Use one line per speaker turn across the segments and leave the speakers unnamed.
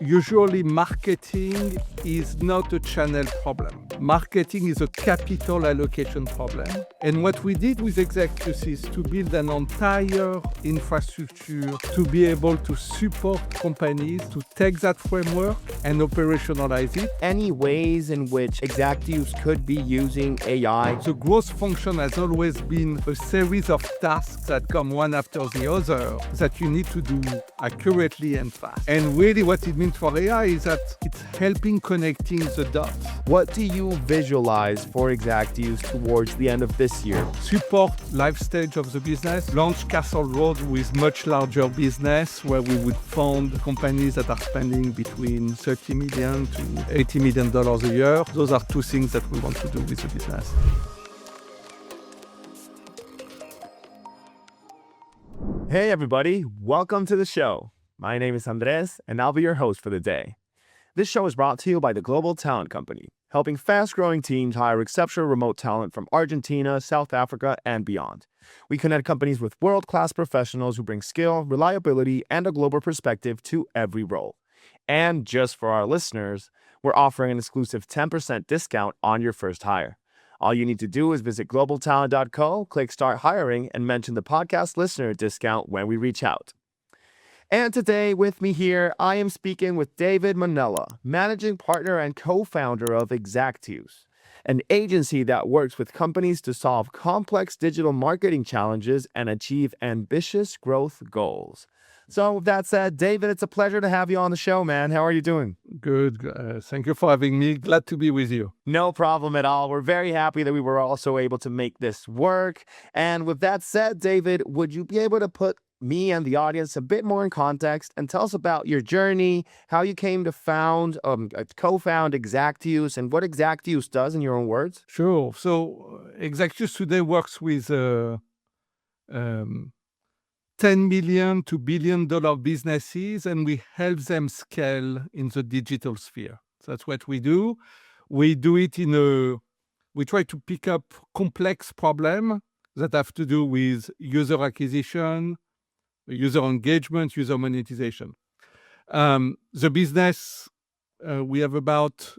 Usually marketing is not a channel problem. Marketing is a capital allocation problem. And what we did with Exactus is to build an entire infrastructure to be able to support companies to take that framework and operationalize it.
Any ways in which Exactus could be using AI?
The growth function has always been a series of tasks that come one after the other that you need to do accurately and fast. And really what it means for AI is that it's helping connecting the dots.
What do you visualize for Exactus towards the end of this year?
Support life stage of the business, launch Castle Road with much larger business where we would fund companies that are spending between $30 million to $80 million a year. Those are two things that we want to do with the business.
Hey everybody, welcome to the show. My name is Andres, and I'll be your host for the day. This show is brought to you by the Global Talent Company, helping fast-growing teams hire exceptional remote talent from Argentina, South Africa, and beyond. We connect companies with world-class professionals who bring skill, reliability, and a global perspective to every role. And just for our listeners, we're offering an exclusive 10% discount on your first hire. All you need to do is visit globaltalent.co, click Start Hiring, and mention the podcast listener discount when we reach out. And today with me here, I am speaking with David Manela, managing partner and co-founder of Exactus, an agency that works with companies to solve complex digital marketing challenges and achieve ambitious growth goals. So with that said, David, it's a pleasure to have you on the show, man. How are you doing?
Good. Thank you for having me. Glad to be with you.
No problem at all. We're very happy that we were also able to make this work. And with that said, David, would you be able to put me and the audience a bit more in context and tell us about your journey, how you came to co-found Exactus, and what Exactus does in your own words?
Sure. So Exactus today works with 10 million to $1 billion businesses, and we help them scale in the digital sphere. So that's what we do. We do it we try to pick up complex problems that have to do with user acquisition, user engagement, user monetization. The business, we have about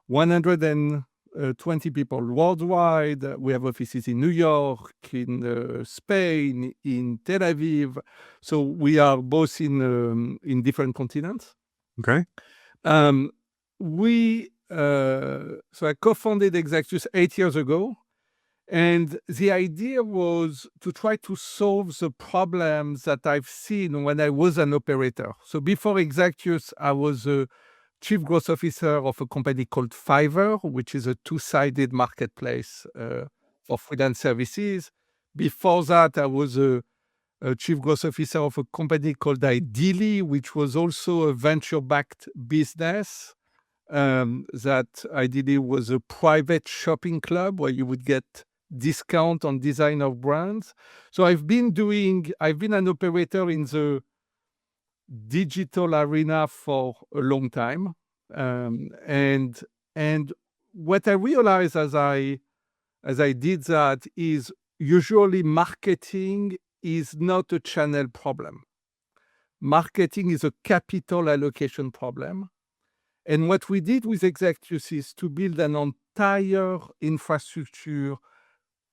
120 people worldwide. We have offices in New York, in Spain, in Tel Aviv. So we are both in different continents.
Okay.
So I co-founded Exactus 8 years ago. And the idea was to try to solve the problems that I've seen when I was an operator. So before Exactus, I was a chief growth officer of a company called Fiverr, which is a two-sided marketplace for freelance services. Before that, I was a chief growth officer of a company called Ideally, which was also a venture-backed business. That Ideally was a private shopping club where you would get discount on design of brands. So I've been an operator in the digital arena for a long time. And what I realized as I did that is usually marketing is not a channel problem. Marketing is a capital allocation problem. And what we did with Exactus is to build an entire infrastructure,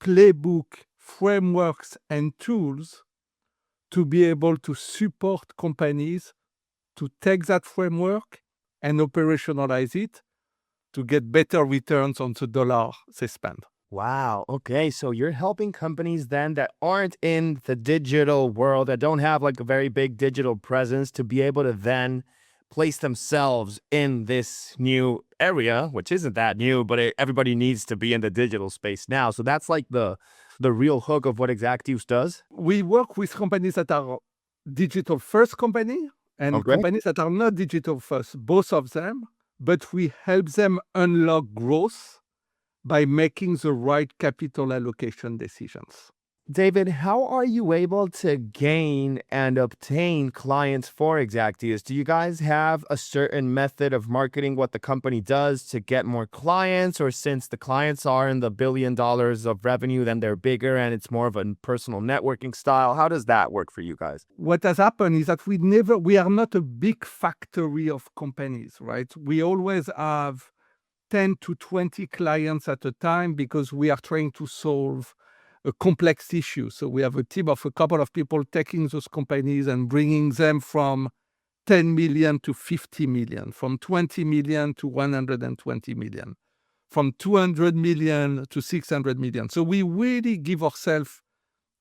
playbook, frameworks, and tools to be able to support companies to take that framework and operationalize it to get better returns on the dollar they spend.
Wow. Okay. So you're helping companies then that aren't in the digital world, that don't have like a very big digital presence, to be able to then place themselves in this new area, which isn't that new, but everybody needs to be in the digital space now. So that's like the real hook of what Exactus does.
We work with companies that are digital first company and companies that are not digital first, both of them, but we help them unlock growth by making the right capital allocation decisions.
David, how are you able to gain and obtain clients for Exactus? Do you guys have a certain method of marketing what the company does to get more clients? Or since the clients are in the $1 billion of revenue, then they're bigger and it's more of a personal networking style? How does that work for you guys?
What has happened is that we are not a big factory of companies, right? We always have 10 to 20 clients at a time because we are trying to solve a complex issue. So we have a team of a couple of people taking those companies and bringing them from 10 million to 50 million, from 20 million to 120 million, from 200 million to 600 million. So we really give ourselves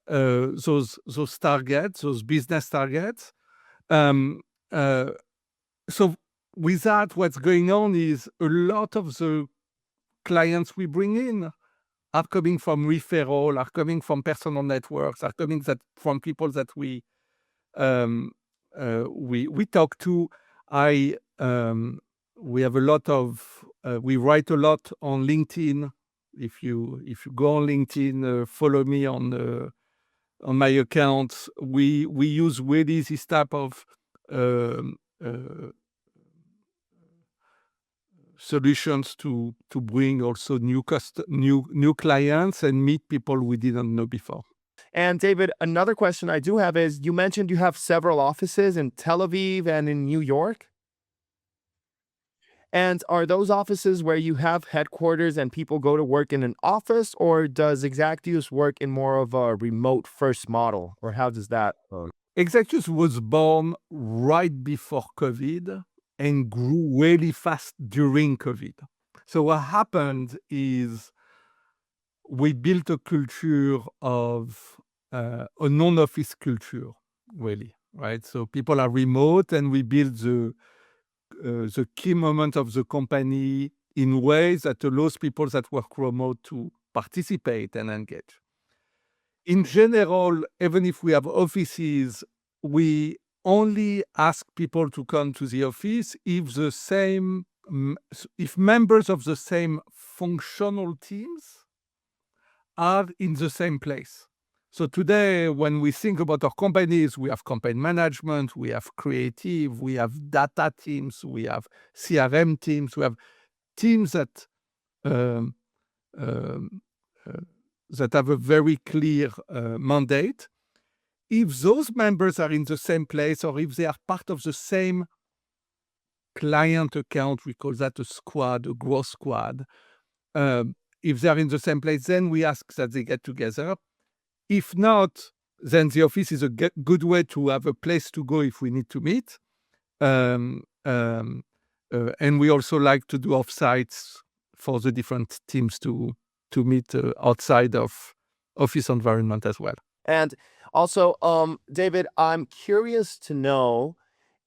those targets, those business targets. So with that, what's going on is a lot of the clients we bring in are coming from referral, are coming from personal networks, are coming from people that we talk to. We have a lot of we write a lot on LinkedIn. If you go on LinkedIn, follow me on my account. We use really this type of solutions to bring also new clients and meet people we didn't know before.
And David, another question I do have is, you mentioned you have several offices in Tel Aviv and in New York. And are those offices where you have headquarters and people go to work in an office, or does Exactus work in more of a remote first model, or how does that work?
Exactus was born right before COVID and grew really fast during COVID. So what happened is we built a culture of a non-office culture, really, right? So people are remote, and we build the key moment of the company in ways that allows people that work remote to participate and engage. In general, even if we have offices, we only ask people to come to the office if members of the same functional teams are in the same place. So today, when we think about our companies, we have campaign management, we have creative, we have data teams, we have CRM teams, we have teams that have a very clear mandate. If those members are in the same place, or if they are part of the same client account, we call that a squad, a growth squad. If they are in the same place, then we ask that they get together. If not, then the office is a good way to have a place to go if we need to meet. And we also like to do offsites for the different teams to meet outside of office environment as well.
And also, David, I'm curious to know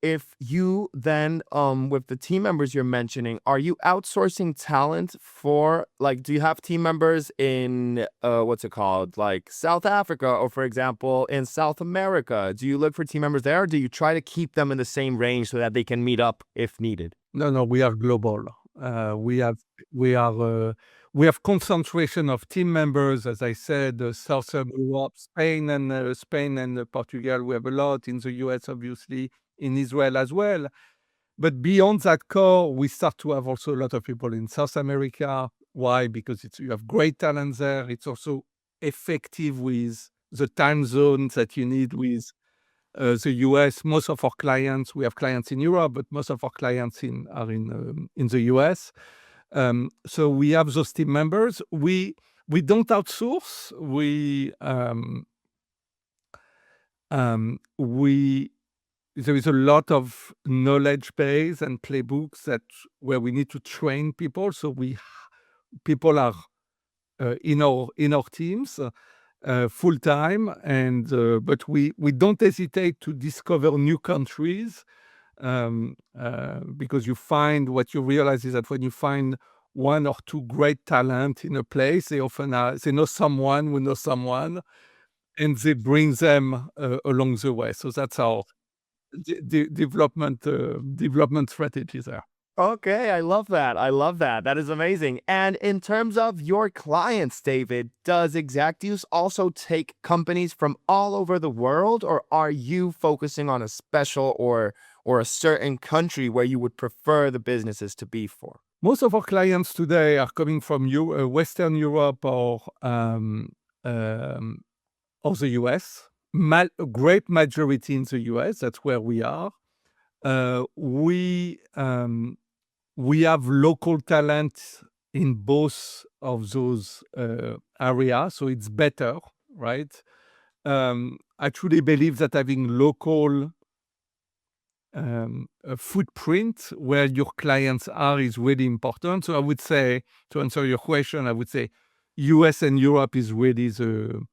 if you then, with the team members you're mentioning, are you outsourcing talent for, like, do you have team members in, like South Africa, or for example, in South America? Do you look for team members there, or do you try to keep them in the same range so that they can meet up if needed?
No, we are global. We have concentration of team members, as I said, Southern Europe, Spain and Portugal. We have a lot in the US, obviously, in Israel as well. But beyond that core, we start to have also a lot of people in South America. Why? Because you have great talent there. It's also effective with the time zones that you need with the US. Most of our clients, we have clients in Europe, but most of our clients are in the US. So we have those team members. We don't outsource. There is a lot of knowledge base and playbooks where we need to train people. So people are in our teams full time, but we don't hesitate to discover new countries, because what you realize is that when you find one or two great talent in a place, they often they know someone who knows someone, and they bring them along the way. So that's our development strategy there.
Okay, I love that. I love that. That is amazing. And in terms of your clients, David, does Exactus also take companies from all over the world, or are you focusing on a special or a certain country where you would prefer the businesses to be for?
Most of our clients today are coming from Western Europe or the US. A great majority in the US. That's where we are. We have local talent in both of those areas, so it's better, right? I truly believe that having local a footprint where your clients are is really important. So I would say, to answer your question, I would say US and Europe is really the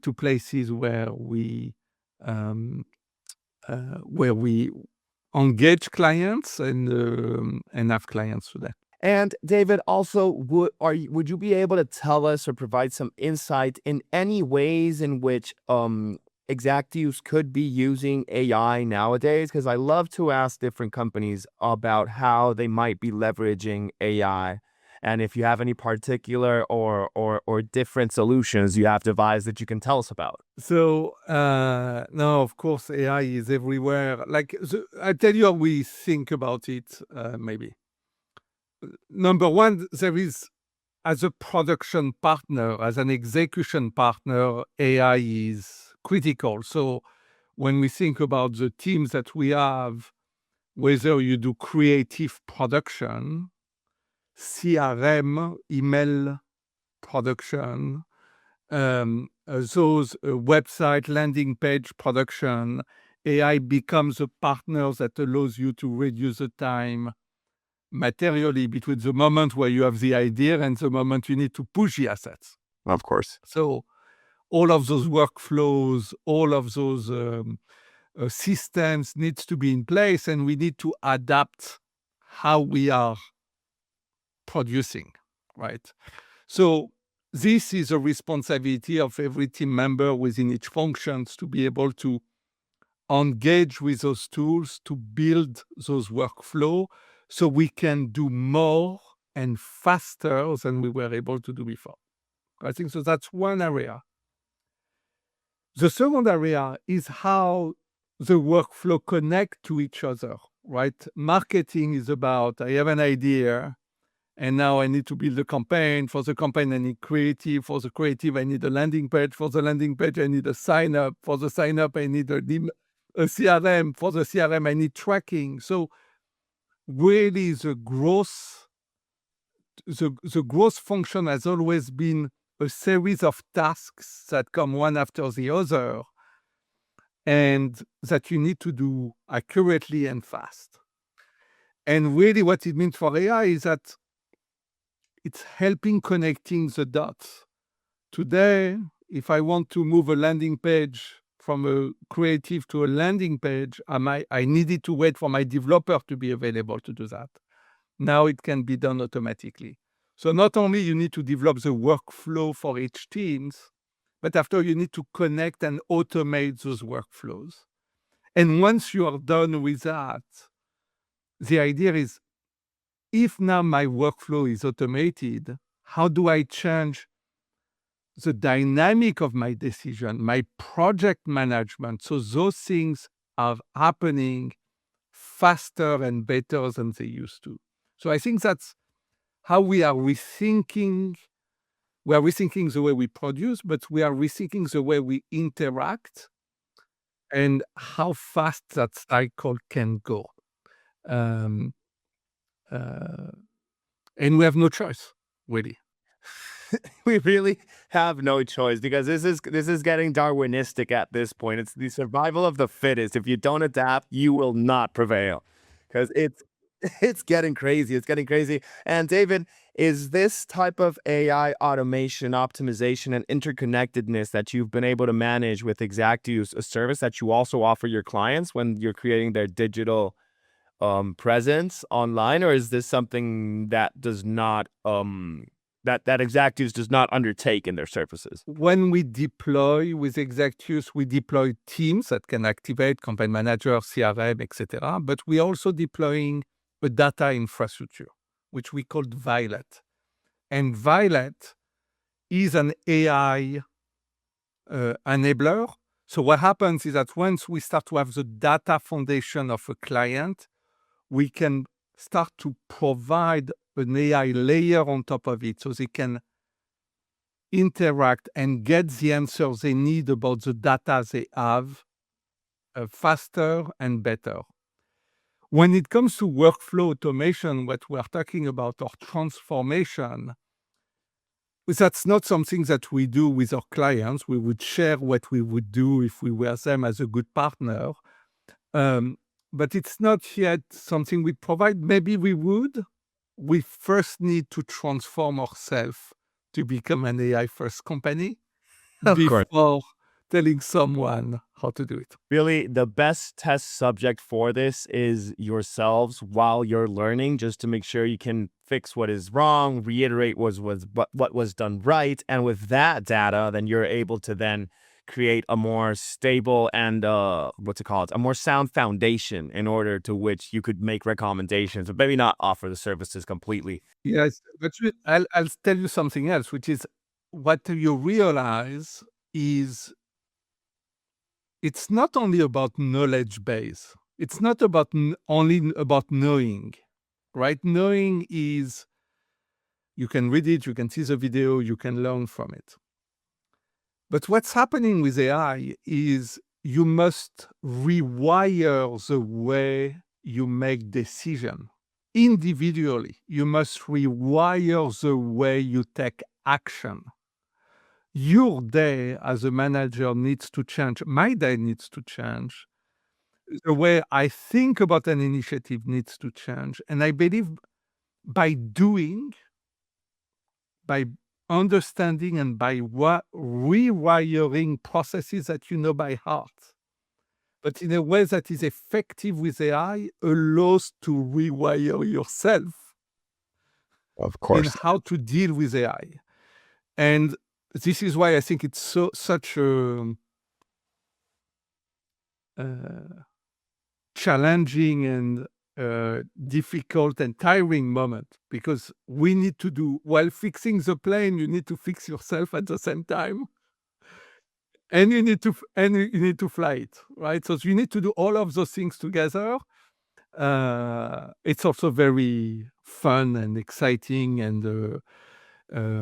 two places where we engage clients and have clients today.
And David, also, would you be able to tell us or provide some insight in any ways in which Exactus could be using AI nowadays? Because I love to ask different companies about how they might be leveraging AI. And if you have any particular or different solutions you have devised that you can tell us about.
So no, of course, AI is everywhere. I tell you how we think about it. Maybe number one, there is, as a production partner, as an execution partner, AI is critical. So when we think about the teams that we have, whether you do creative production, CRM, email production, those website landing page production, AI becomes a partner that allows you to reduce the time materially between the moment where you have the idea and the moment you need to push the assets.
Of course.
So all of those workflows, all of those systems needs to be in place, and we need to adapt how we are producing, right? So this is a responsibility of every team member within each functions to be able to engage with those tools to build those workflows so we can do more and faster than we were able to do before. I think so that's one area. The second area is how the workflow connect to each other, right? Marketing is about, I have an idea, and now I need to build a campaign. For the campaign, I need creative. For the creative, I need a landing page. For the landing page, I need a sign up. For the sign up, I need a CRM. For the CRM, I need tracking. So really the growth function has always been a series of tasks that come one after the other and that you need to do accurately and fast. And really what it means for AI is that it's helping connecting the dots. Today, if I want to move a landing page from a creative to a landing page, I needed to wait for my developer to be available to do that. Now it can be done automatically. So not only you need to develop the workflow for each teams, but after you need to connect and automate those workflows. And once you are done with that, the idea is, if now my workflow is automated, how do I change the dynamic of my decision, my project management, so those things are happening faster and better than they used to? So I think that's how we are rethinking. We are rethinking the way we produce, but we are rethinking the way we interact and how fast that cycle can go. And we have no choice, really.
We really have no choice, because this is getting Darwinistic at this point. It's the survival of the fittest. If you don't adapt, you will not prevail, because it's getting crazy. It's getting crazy. And David, is this type of AI automation, optimization, and interconnectedness that you've been able to manage with Exactus a service that you also offer your clients when you're creating their digital presence online, or is this something that does not that Exactus does not undertake in their services?
When we deploy with Exactus, we deploy teams that can activate campaign manager, CRM, etc. But we're also deploying a data infrastructure, which we called Violet. And Violet is an AI enabler. So what happens is that once we start to have the data foundation of a client, we can start to provide an AI layer on top of it so they can interact and get the answers they need about the data they have faster and better. When it comes to workflow automation, what we're talking about, or transformation, that's not something that we do with our clients. We would share what we would do if we were them as a good partner. But it's not yet something we provide. Maybe we would. We first need to transform ourselves to become an AI-first company before telling someone how to do it.
Really, the best test subject for this is yourselves while you're learning, just to make sure you can fix what is wrong, reiterate what was done right. And with that data, then you're able to then create a more stable and a more sound foundation in order to which you could make recommendations, but maybe not offer the services completely.
Yes, but I'll tell you something else, which is what you realize is it's not only about knowledge base. It's not about only about knowing, right? Knowing is you can read it, you can see the video, you can learn from it. But what's happening with AI is you must rewire the way you make decisions. Individually, you must rewire the way you take action. Your day as a manager needs to change. My day needs to change. The way I think about an initiative needs to change. And I believe by doing, by understanding, and by rewiring processes that you know by heart, but in a way that is effective with AI, allows to rewire yourself
Of
in how to deal with AI. And this is why I think it's such a challenging and difficult and tiring moment, because we need to do, while fixing the plane, you need to fix yourself at the same time, and you need to fly it, right? So you need to do all of those things together. It's also very fun and exciting and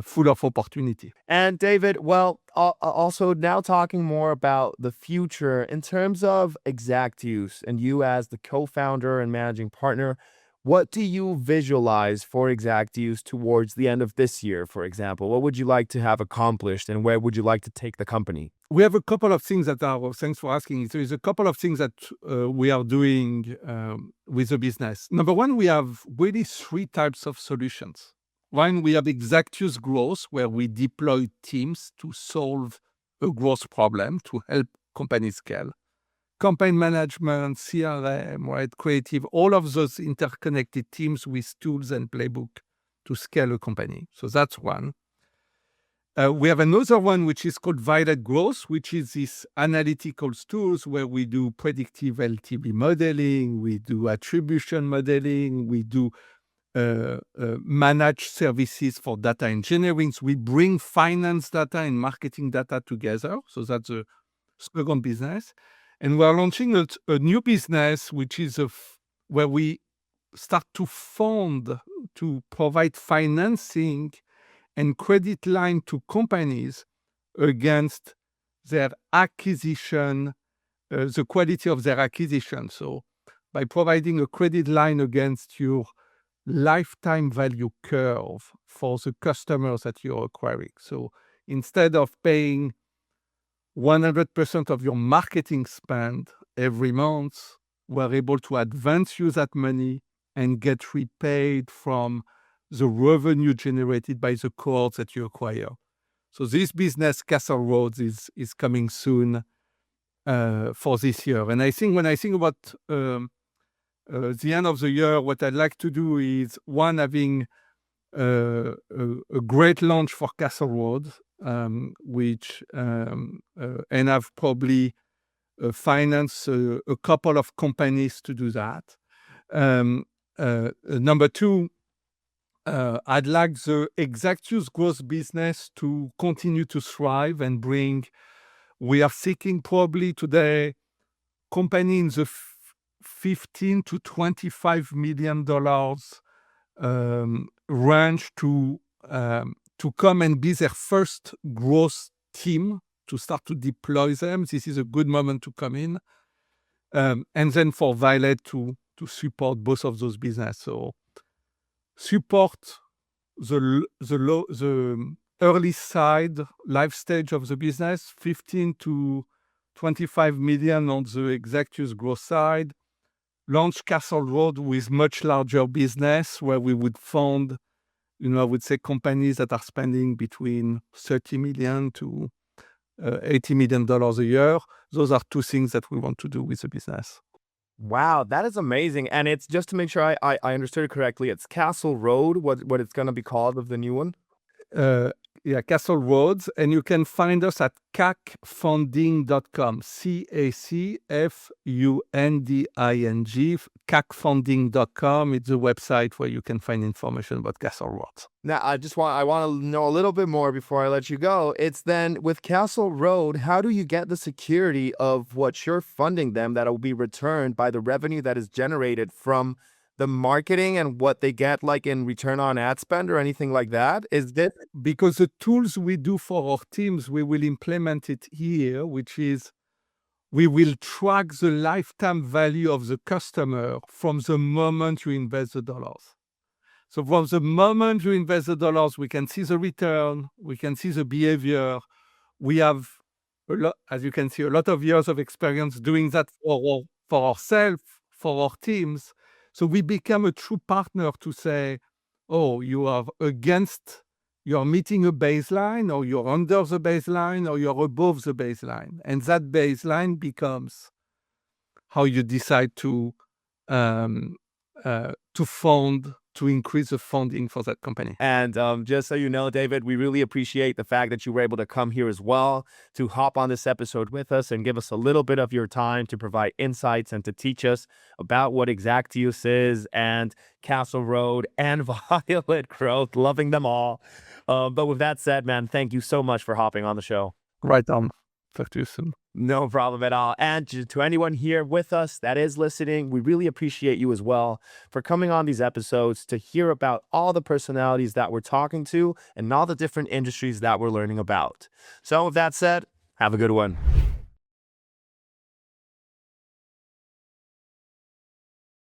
full of opportunity.
And David, well, also now talking more about the future in terms of Exactus and you as the co-founder and managing partner, what do you visualize for Exactus towards the end of this year, for example? What would you like to have accomplished and where would you like to take the company?
We have a couple of things that are, thanks for asking. There is a couple of things that we are doing with the business. Number one, we have really three types of solutions. One, we have Exactus Growth, where we deploy teams to solve a growth problem to help companies scale. Campaign management, CRM, right, creative, all of those interconnected teams with tools and playbook to scale a company. So that's one. We have another one which is called Violet Growth, which is this analytical tools where we do predictive LTV modeling, we do attribution modeling, we do managed services for data engineering. So we bring finance data and marketing data together. So that's a second business. And we're launching a new business, which is where we start to fund, to provide financing and credit line to companies against their acquisition, the quality of their acquisition. So by providing a credit line against your lifetime value curve for the customers that you're acquiring. So instead of paying 100% of your marketing spend every month, we're able to advance you that money and get repaid from the revenue generated by the cohorts that you acquire. So this business, Castle Roads, is coming soon for this year. And I think when I think about the end of the year, what I'd like to do is, one, having a great launch for Castle Roads, which and I've probably financed a couple of companies to do that. number two, I'd like the Exactus growth business to continue to thrive and bring. We are seeking probably today company in the 15 to 25 million dollars range to come and be their first growth team to start to deploy them. This is a good moment to come in, and then for Violet to support both of those business. So support the early side, life stage of the business, 15 to 25 million on the Exactus growth side. Launch Castle Road with much larger business where we would fund, I would say companies that are spending between $30 million to $80 million a year. Those are two things that we want to do with the business.
Wow, that is amazing. And it's just to make sure I understood it correctly, it's Castle Road, what it's going to be called of the new one?
Castle Roads, and you can find us at cacfunding.com, CACFUNDING, cacfunding.com. It's a website where you can find information about Castle Roads.
Now, I want to know a little bit more before I let you go. It's then with Castle Road, how do you get the security of what you're funding them that will be returned by the revenue that is generated from the marketing and what they get like in return on ad spend or anything like that? Is this
because the tools we do for our teams, we will implement it here, which is we will track the lifetime value of the customer from the moment you invest the dollars. So from the moment you invest the dollars, we can see the return, we can see the behavior. We have, as you can see, a lot of years of experience doing that for ourselves, for our teams. So we become a true partner to say, oh, you are meeting a baseline, or you're under the baseline, or you're above the baseline. And that baseline becomes how you decide to increase the funding for that company.
And just so you know, David, we really appreciate the fact that you were able to come here as well to hop on this episode with us and give us a little bit of your time to provide insights and to teach us about what Exactus is and Castle Road and Violet Growth, loving them all. But with that said, man, thank you so much for hopping on the show.
Right on. Talk to you soon.
No problem at all. And to anyone here with us that is listening, we really appreciate you as well for coming on these episodes to hear about all the personalities that we're talking to and all the different industries that we're learning about. So with that said, have a good one.